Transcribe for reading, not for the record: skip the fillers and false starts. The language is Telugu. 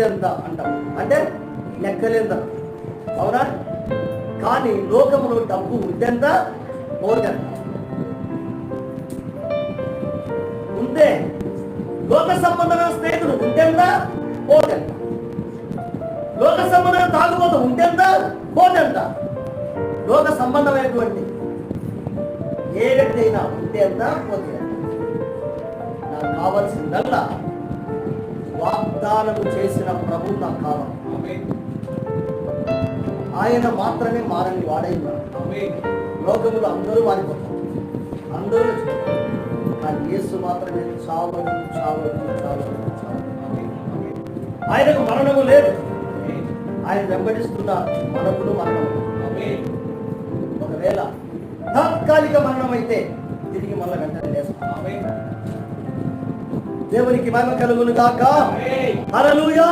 ఎంత అంటాం, అంటే లెక్కలేంత, అవునా? కానీ లోకములో డబ్బు ఉంటెంత, పోతెంత ఉంటే, లోక సంబంధమైన స్నేహితుడు ఉంటెంత, పోతెంత, లోక సంబంధమైన తాగుబోతు ఉంటెంత, పోతెంత, లోక సంబంధమైనటువంటి ఏ వ్యక్తి అయినా ఉంటేంత, పోతే నాకు కావాల్సిందల్లా వాగ్దానము చేసిన ప్రభు నాకు కావాలి. ఆయన మాత్రమే మారని వాడై ఉన్నాడు. లోకములు అందరూ మారిపోతారు, అందరూ, కానీ యేసు మాత్రమే చావని చావని చావని చావని. ఆయనకు మరణము లేదు. ఆయన వెంబడిస్తున్న మనకులు మరణము. ఒకవేళ తాత్కాలిక మరణం అయితే తిరిగి మళ్ళీ వెంటనే లేస్తాం. దేవునికి మహిమ కలుగును గాక. హల్లెలూయా.